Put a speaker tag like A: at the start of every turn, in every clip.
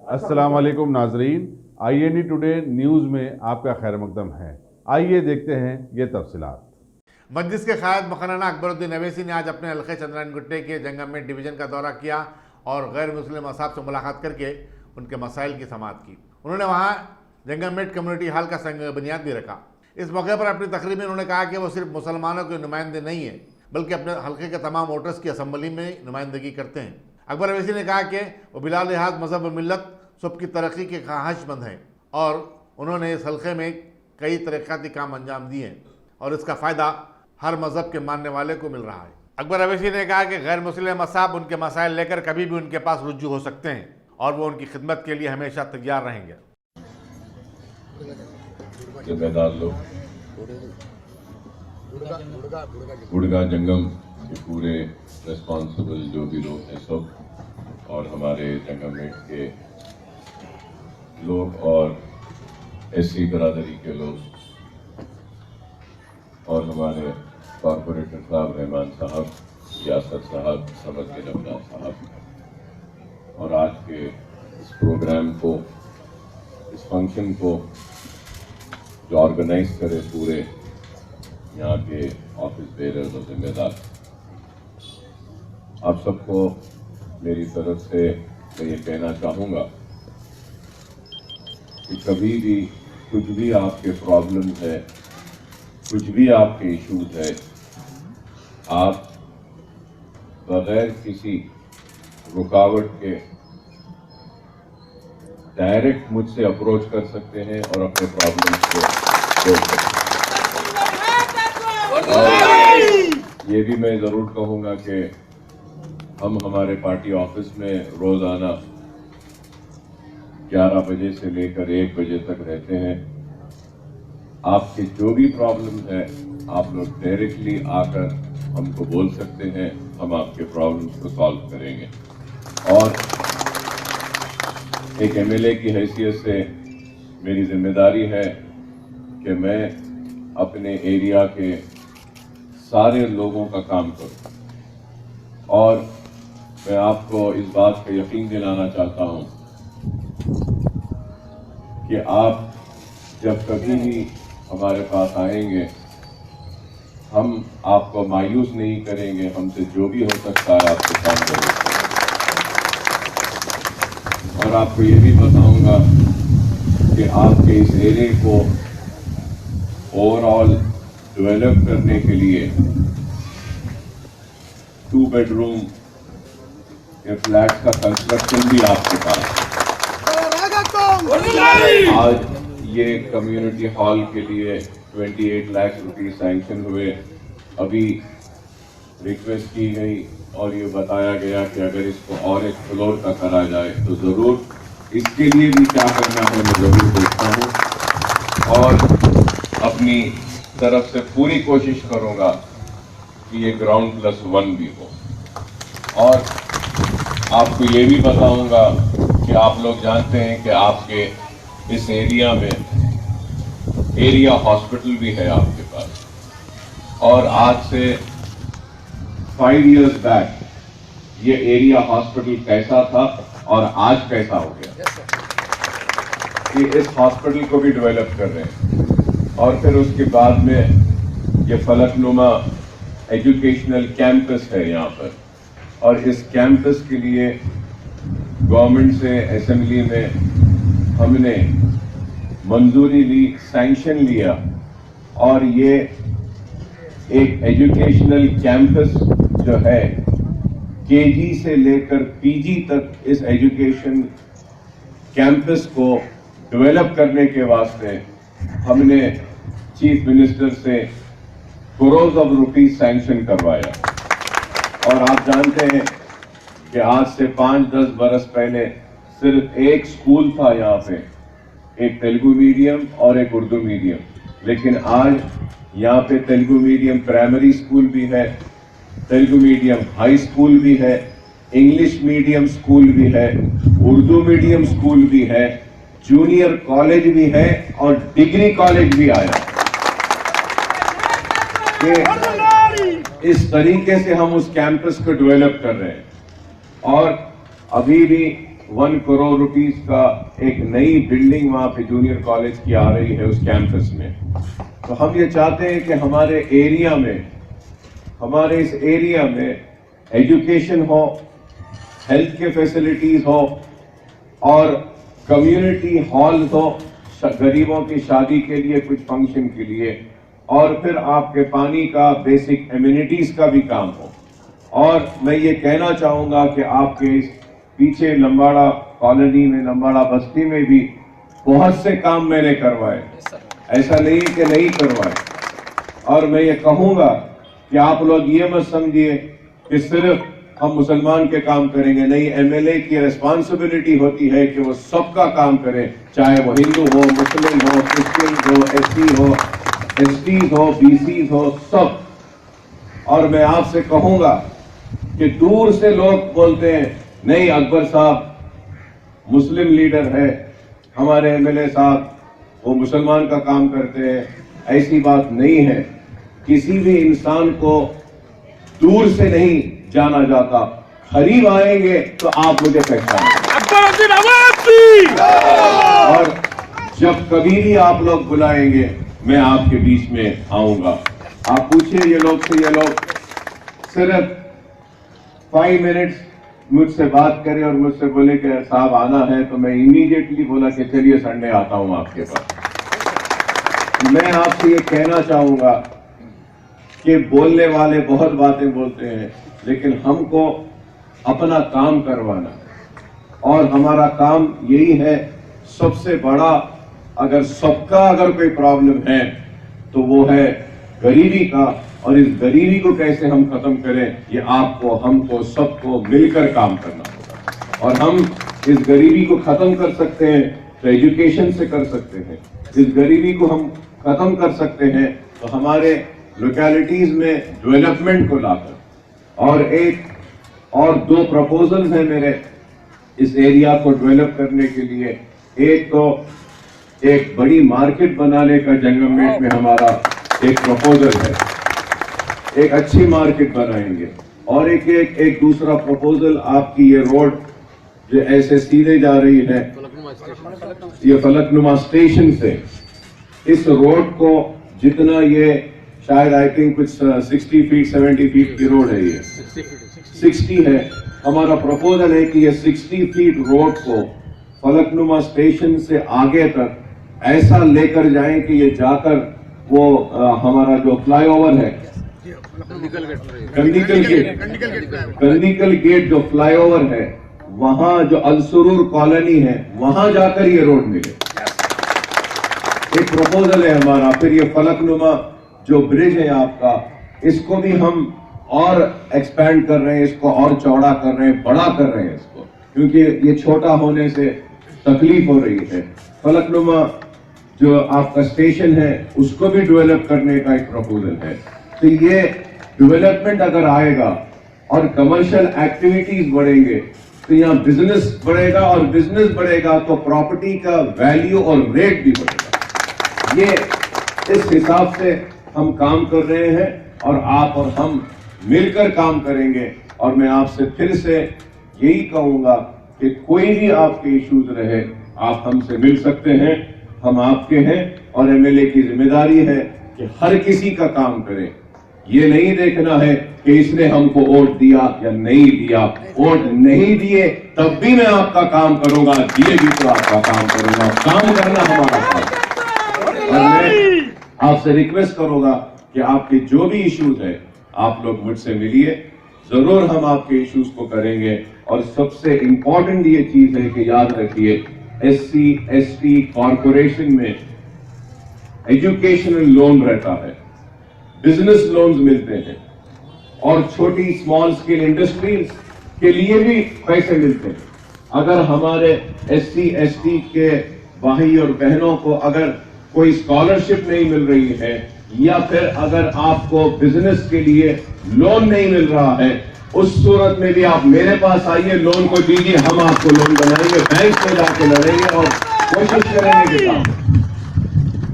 A: अस्सलाम वालेकुम नाजरीन, INE टुडे न्यूज़ में आपका खैर मकदम है। आइए देखते हैं ये तफसीलात।
B: मजलिस के कायद मौलाना अकबरुद्दीन अवैसी ने आज अपने हल्के चंद्रायन गुट्टे के जंगममेट डिवीज़न का दौरा किया और गैर मुस्लिम असाब से मुलाकात करके उनके मसाइल की समाअत की। उन्होंने वहाँ जंगममेट कम्युनिटी हॉल का संग बुनियाद भी रखा। इस मौके पर अपनी तकरीर में उन्होंने कहा कि वो सिर्फ मुसलमानों के नुमाइंदे नहीं हैं, बल्कि अपने हल्के के तमाम वोटर्स की असम्बली में नुमाइंदगी करते हैं। अकबर अवैसी ने कहा कि वो बिला लिहाज मजहब व मिलत सबकी तरक्की के ख्वाहिशमंद हैं और उन्होंने इस हल्के में कई तरक्याती काम अंजाम दिए हैं और इसका फ़ायदा हर मज़हब के मानने वाले को मिल रहा है। अकबर अवैसी ने कहा कि गैर मुस्लिम असाब उनके मसाइल लेकर कभी भी उनके पास रुजू हो सकते हैं और वो उनकी खिदमत के लिए हमेशा तैयार रहेंगे।
C: जिम्मेदार लोग, गुड़गा जंगम के पूरे रिस्पॉन्सिबल जो भी लोग हैं सब, और हमारे जंगममेट के लोग और SC बरादरी के लोग और हमारे कॉरपोरेटर साहब, रहमान साहब, यासर साहब, समद के नबला साहब, और आज के इस प्रोग्राम को, इस फंक्शन को जो ऑर्गेनाइज करे पूरे यहाँ के ऑफिस बेरर्स और जिम्मेदार, आप सबको मेरी तरफ से मैं ये कहना चाहूँगा कि कभी भी कुछ भी आपके प्रॉब्लम है, कुछ भी आपके इश्यूज है, आप बगैर किसी रुकावट के डायरेक्ट मुझसे अप्रोच कर सकते हैं और अपने प्रॉब्लम्स को सोल्व कर सकते हैं। और ये भी मैं ज़रूर कहूँगा कि हम हमारे पार्टी ऑफिस में रोज़ाना 11 बजे से लेकर 1 बजे तक रहते हैं। आपके जो भी प्रॉब्लम है आप लोग डायरेक्टली आकर हमको बोल सकते हैं, हम आपके प्रॉब्लम्स को सॉल्व करेंगे। और एक MLA की हैसियत से मेरी जिम्मेदारी है कि मैं अपने एरिया के सारे लोगों का काम करूं, और मैं आपको इस बात का यकीन दिलाना चाहता हूं कि आप जब कभी भी हमारे पास आएंगे, हम आपको मायूस नहीं करेंगे, हमसे जो भी हो सकता है आपके काम करेंगे। और आपको ये भी बताऊंगा कि आपके इस एरिया को ओवरऑल डेवलप करने के लिए 2 बेडरूम के फ्लैट का कंस्ट्रक्शन भी आपके पास। आज ये कम्युनिटी हॉल के लिए 28 लाख रुपये सैंक्शन हुए। अभी रिक्वेस्ट की गई और ये बताया गया कि अगर इसको और एक फ्लोर का करा जाए तो ज़रूर इसके लिए भी क्या करना है मैं ज़रूर देखता हूँ, और अपनी तरफ से पूरी कोशिश करूँगा कि ये ground+1 भी हो। और आपको ये भी बताऊँगा कि आप लोग जानते हैं कि आपके इस एरिया में एरिया हॉस्पिटल भी है आपके पास, और आज से 5 इयर्स बैक ये एरिया हॉस्पिटल कैसा था और आज कैसा हो गया, कि इस हॉस्पिटल को भी डेवलप कर रहे हैं। और फिर उसके बाद में ये फलकनुमा एजुकेशनल कैंपस है यहाँ पर, और इस कैंपस के लिए गवर्नमेंट से असेंबली में हमने मंजूरी ली, सैंक्शन लिया, और ये एक एजुकेशनल कैंपस जो है KG से लेकर PG तक, इस एजुकेशन कैंपस को डेवलप करने के वास्ते हमने चीफ मिनिस्टर से करोड़ ऑफ रुपीस सैंक्शन करवाया। और आप जानते हैं कि आज से 5-10 बरस पहले सिर्फ एक स्कूल था यहाँ पे, एक तेलुगु मीडियम और एक उर्दू मीडियम, लेकिन आज यहाँ पे तेलुगु मीडियम प्राइमरी स्कूल भी है, तेलुगु मीडियम हाई स्कूल भी है, इंग्लिश मीडियम स्कूल भी है, उर्दू मीडियम स्कूल भी है, जूनियर कॉलेज भी है और डिग्री कॉलेज भी आया। कि इस तरीके से हम उस कैंपस को डेवलप कर रहे हैं। और अभी भी 1 करोड़ रुपीस का एक नई बिल्डिंग वहां पे जूनियर कॉलेज की आ रही है उस कैंपस में। तो हम ये चाहते हैं कि हमारे एरिया में, हमारे इस एरिया में एजुकेशन हो, हेल्थ के फैसिलिटीज हो और कम्युनिटी हॉल हो, गरीबों की शादी के लिए, कुछ फंक्शन के लिए, और फिर आपके पानी का बेसिक एम्यूनिटीज का भी काम हो। और मैं ये कहना चाहूंगा कि आपके इस पीछे लंबाड़ा कॉलोनी में, लंबाड़ा बस्ती में भी बहुत से काम मैंने करवाए, ऐसा नहीं कि नहीं करवाए। और मैं ये कहूंगा कि आप लोग ये मत समझिए कि सिर्फ हम मुसलमान के काम करेंगे, नहीं, एमएलए की रिस्पांसिबिलिटी होती है कि वो सबका काम करे, चाहे वो हिंदू हो, मुस्लिम हो, क्रिश्चियन हो, एससी हो, एसटीज हो, बीसीज हो, सब। और मैं आपसे कहूंगा कि दूर से लोग बोलते हैं नहीं अकबर साहब मुस्लिम लीडर है, हमारे एमएलए साहब वो मुसलमान का काम करते हैं। ऐसी बात नहीं है। किसी भी इंसान को दूर से नहीं जाना जाता, करीब आएंगे तो आप मुझे पहचानेंगे। और जब कभी भी आप लोग बुलाएंगे मैं आपके बीच में आऊंगा। आप पूछिए ये लोग से, ये लोग सिर्फ 5 मिनट्स मुझसे बात करें और मुझसे बोले कि साहब आना है, तो मैं इमीडिएटली बोला कि चलिए संडे आता हूं आपके पास। मैं आपसे ये कहना चाहूंगा कि बोलने वाले बहुत बातें बोलते हैं, लेकिन हमको अपना काम करवाना, और हमारा काम यही है। सबसे बड़ा अगर कोई प्रॉब्लम है तो वो है गरीबी का, और इस गरीबी को कैसे हम खत्म करें, ये आपको, हमको, सबको मिलकर काम करना होगा। और हम इस गरीबी को खत्म कर सकते हैं तो एजुकेशन से कर सकते हैं। इस गरीबी को हम खत्म कर सकते हैं तो हमारे लोकेलिटीज में डेवलपमेंट को लाकर। और 2 प्रपोजल्स हैं मेरे इस एरिया को डेवलप करने के लिए। एक तो एक बड़ी मार्केट बनाने का जंगममेट में हमारा एक प्रपोजल है, एक अच्छी मार्केट बनाएंगे। और एक दूसरा प्रपोजल, आपकी ये रोड जो ऐसे सीधे जा रही है, ये फलकनुमा स्टेशन से, इस रोड को जितना, ये शायद आई थिंक कुछ 60 फीट 70 फीट की रोड है, ये 60 है। हमारा प्रपोजल है कि ये 60 फीट रोड को फलकनुमा स्टेशन से आगे तक ऐसा लेकर जाएं कि ये जाकर वो हमारा जो फ्लाईओवर है, कंदीकल गेट जो फ्लाईओवर है, वहां जो अलसुरूर कॉलोनी है, वहां जाकर ये रोड मिले। एक प्रपोजल है हमारा। फिर ये फलकनुमा जो ब्रिज है आपका, इसको भी हम और एक्सपैंड कर रहे हैं, इसको और चौड़ा कर रहे हैं, बड़ा कर रहे हैं इसको, क्योंकि ये छोटा होने से तकलीफ हो रही है। फलकनुमा जो आपका स्टेशन है उसको भी डेवलप करने का एक प्रपोजल है। तो ये डेवलपमेंट अगर आएगा और कमर्शियल एक्टिविटीज बढ़ेंगे तो यहाँ बिजनेस बढ़ेगा, और बिजनेस बढ़ेगा तो प्रॉपर्टी का वैल्यू और रेट भी बढ़ेगा। ये इस हिसाब से हम काम कर रहे हैं, और आप और हम मिलकर काम करेंगे। और मैं आपसे फिर से यही कहूंगा कि कोई भी आपके इश्यूज रहे, आप हमसे मिल सकते हैं, हम आपके हैं। और एमएलए की जिम्मेदारी है कि हर किसी का काम करें। ये नहीं देखना है कि इसने हमको वोट दिया या नहीं दिया। वोट नहीं दिए तब भी मैं आपका काम करूंगा, दिए भी तो आपका काम करूंगा। काम करना हमारा काम। और मैं आपसे रिक्वेस्ट करूंगा कि आपके जो भी इश्यूज है आप लोग मुझसे मिलिए, जरूर हम आपके इश्यूज को करेंगे। और सबसे इंपॉर्टेंट ये चीज है कि याद रखिए, एससी एसटी कॉरपोरेशन में एजुकेशनल लोन रहता है, बिजनेस लोन्स मिलते हैं, और छोटी स्मॉल स्केल इंडस्ट्रीज के लिए भी पैसे मिलते हैं। अगर हमारे एससी एसटी के भाई और बहनों को अगर कोई स्कॉलरशिप नहीं मिल रही है, या फिर अगर आपको बिजनेस के लिए लोन नहीं मिल रहा है, उस सूरत में भी आप मेरे पास आइए, लोन को दीजिए, हम आपको लोन बनाएंगे, बैंक में जाके लड़ेंगे और कोशिश करेंगे कि काम।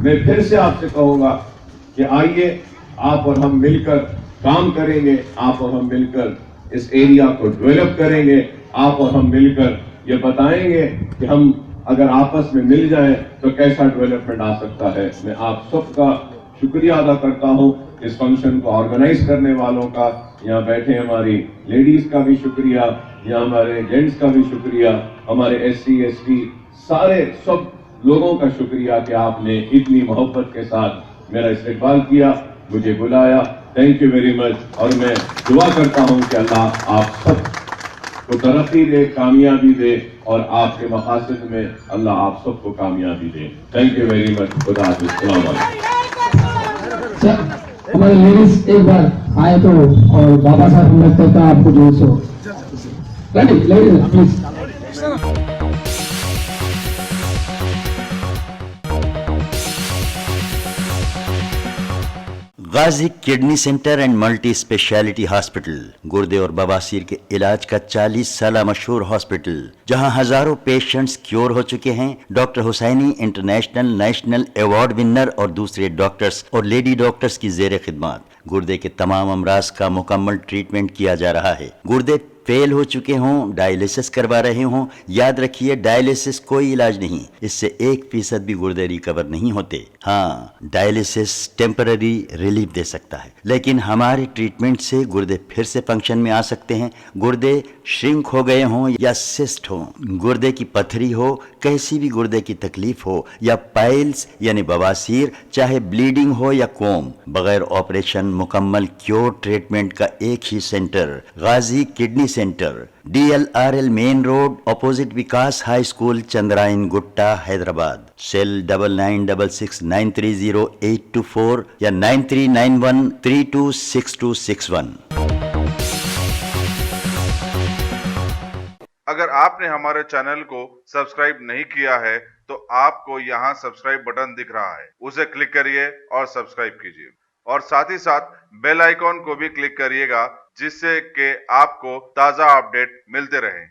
C: मैं फिर से आपसे कहूंगा कि आइए, आप और हम मिलकर काम करेंगे, आप और हम मिलकर इस एरिया को डेवलप करेंगे, आप और हम मिलकर ये बताएंगे कि हम अगर आपस में मिल जाएं तो कैसा डेवलपमेंट आ सकता है। मैं आप सबका शुक्रिया अदा करता हूं, इस फंक्शन को ऑर्गेनाइज करने वालों का, यहाँ बैठे हमारी लेडीज का भी शुक्रिया, यहाँ हमारे जेंट्स का भी शुक्रिया, हमारे SC ST सारे सब लोगों का शुक्रिया कि आपने इतनी मोहब्बत के साथ मेरा इस्तकबाल किया, मुझे बुलाया। Thank you very much. और मैं दुआ करता हूं कि अल्लाह आप सब को तरक्की दे, कामयाबी दे और आपके मकासद में अल्लाह आप सबको कामयाबी दे। Thank you very much. खुदा हाफिज़। अस्सलाम वालेकुम।
D: सर हमारे लेडीज एक बार आए तो और बाबा साहब लगता था आपको जो so ladies please.
E: Ghazi kidney centre and multi speciality hospital, गुर्दे और बवासीर के इलाज का 40 साल मशहूर हॉस्पिटल, जहां हजारों पेशेंट्स क्योर हो चुके हैं। Doctor Husaini international national award winner और दूसरे डॉक्टर्स और लेडी डॉक्टर्स की जेर खिदमत गुर्दे के तमाम अमराज का मुकम्मल ट्रीटमेंट किया जा रहा है। गुर्दे फेल हो चुके हों, डायलिसिस करवा रहे हों, याद रखिए डायलिसिस कोई इलाज नहीं, इससे 1% भी गुर्दे रिकवर नहीं होते। हाँ, डायलिसिस टेम्पररी रिलीफ दे सकता है, लेकिन हमारे ट्रीटमेंट से गुर्दे फिर से फंक्शन में आ सकते हैं। गुर्दे श्रिंक हो गए हों या सिस्ट हो, गुर्दे की पथरी हो, कैसी भी गुर्दे की तकलीफ हो या पाइल्स यानी बवासीर, चाहे ब्लीडिंग हो या कोम, बगैर ऑपरेशन मुकम्मल क्योर ट्रीटमेंट का एक ही centre, Ghazi kidney centre, DLRL main road, opposite Vikas high school, Chandrayan Gutta, Hyderabad. Cell 9966930824 या 9391326261।
F: अगर आपने हमारे चैनल को सब्सक्राइब नहीं किया है तो आपको यहाँ सब्सक्राइब बटन दिख रहा है, उसे क्लिक करिए और सब्सक्राइब कीजिए और साथ ही साथ बेल आइकॉन को भी क्लिक करिएगा, जिससे कि आपको ताज़ा अपडेट मिलते रहें।